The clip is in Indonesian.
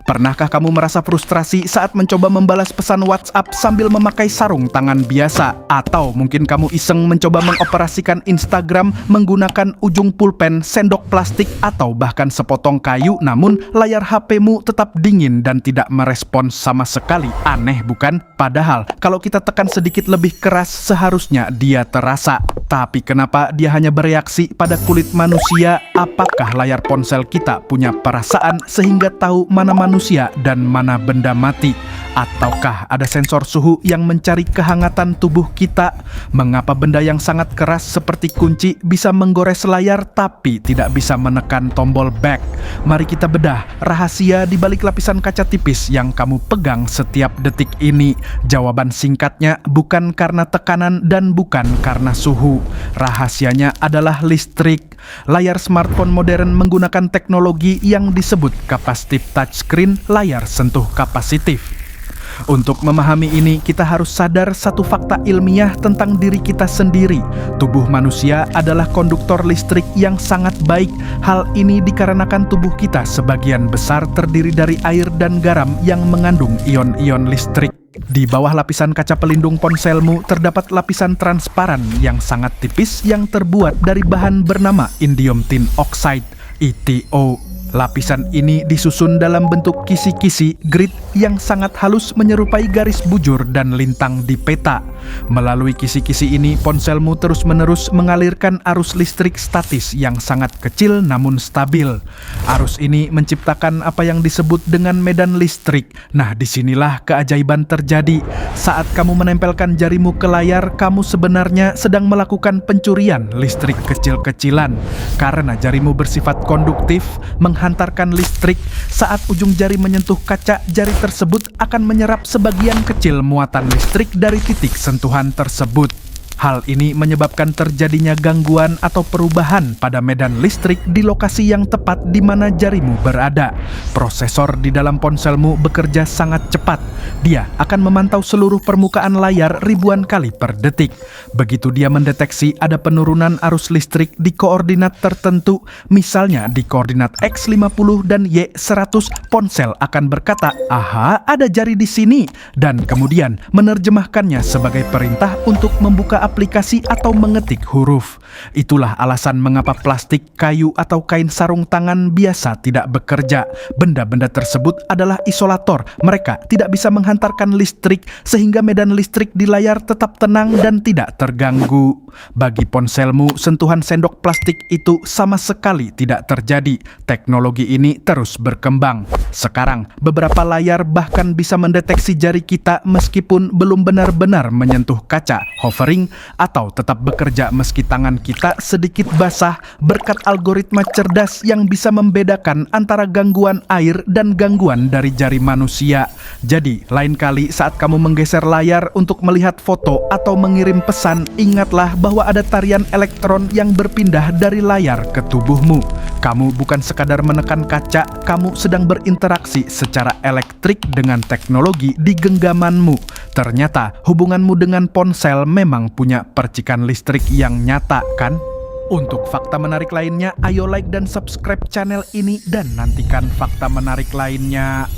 Pernahkah kamu merasa frustrasi saat mencoba membalas pesan WhatsApp sambil memakai sarung tangan biasa? Atau mungkin kamu iseng mencoba mengoperasikan Instagram menggunakan ujung pulpen, sendok plastik, atau bahkan sepotong kayu, namun layar HP-mu tetap dingin dan tidak merespons sama sekali. Aneh bukan? Padahal kalau kita tekan sedikit lebih keras seharusnya dia terasa. Tapi kenapa dia hanya bereaksi pada kulit manusia? Apakah layar ponsel kita punya perasaan sehingga tahu mana manusia dan mana benda mati? Ataukah ada sensor suhu yang mencari kehangatan tubuh kita? Mengapa benda yang sangat keras seperti kunci bisa menggores layar tapi tidak bisa menekan tombol back? Mari kita bedah rahasia di balik lapisan kaca tipis yang kamu pegang setiap detik ini. Jawaban singkatnya bukan karena tekanan dan bukan karena suhu. Rahasianya adalah listrik. Layar smartphone modern menggunakan teknologi yang disebut capacitive touchscreen, layar sentuh kapasitif. Untuk memahami ini, kita harus sadar satu fakta ilmiah tentang diri kita sendiri. Tubuh manusia adalah konduktor listrik yang sangat baik. Hal ini dikarenakan tubuh kita sebagian besar terdiri dari air dan garam yang mengandung ion-ion listrik. Di bawah lapisan kaca pelindung ponselmu terdapat lapisan transparan yang sangat tipis yang terbuat dari bahan bernama indium tin oxide, ITO. Lapisan ini disusun dalam bentuk kisi-kisi grid yang sangat halus menyerupai garis bujur dan lintang di peta. Melalui kisi-kisi ini, ponselmu terus-menerus mengalirkan arus listrik statis yang sangat kecil namun stabil. Arus ini menciptakan apa yang disebut dengan medan listrik. Nah, disinilah keajaiban terjadi. Saat kamu menempelkan jarimu ke layar, kamu sebenarnya sedang melakukan pencurian listrik kecil-kecilan. Karena jarimu bersifat konduktif, menghantarkan listrik, saat ujung jari menyentuh kaca, jari tersebut akan menyerap sebagian kecil muatan listrik dari titik sentuhan tersebut. Hal ini menyebabkan terjadinya gangguan atau perubahan pada medan listrik di lokasi yang tepat di mana jarimu berada. Prosesor di dalam ponselmu bekerja sangat cepat. Dia akan memantau seluruh permukaan layar ribuan kali per detik. Begitu dia mendeteksi ada penurunan arus listrik di koordinat tertentu, misalnya di koordinat X50 dan Y100, ponsel akan berkata, "Aha, ada jari di sini," dan kemudian menerjemahkannya sebagai perintah untuk membuka aplikasi atau mengetik huruf. Itulah alasan mengapa plastik, kayu, atau kain sarung tangan biasa tidak bekerja. Benda-benda tersebut adalah isolator. Mereka tidak bisa menghantarkan listrik sehingga medan listrik di layar tetap tenang dan tidak terganggu. Bagi ponselmu, sentuhan sendok plastik itu sama sekali tidak terjadi. Teknologi ini terus berkembang. Sekarang, beberapa layar bahkan bisa mendeteksi jari kita meskipun belum benar-benar menyentuh kaca, hovering, atau tetap bekerja meski tangan kita sedikit basah berkat algoritma cerdas yang bisa membedakan antara gangguan air dan gangguan dari jari manusia. Jadi, lain kali saat kamu menggeser layar untuk melihat foto atau mengirim pesan, ingatlah bahwa ada tarian elektron yang berpindah dari layar ke tubuhmu. Kamu bukan sekadar menekan kaca, kamu sedang berinteraksi secara elektrik dengan teknologi di genggamanmu. Ternyata hubunganmu dengan ponsel memang punya percikan listrik yang nyata, kan? Untuk fakta menarik lainnya, ayo like dan subscribe channel ini dan nantikan fakta menarik lainnya.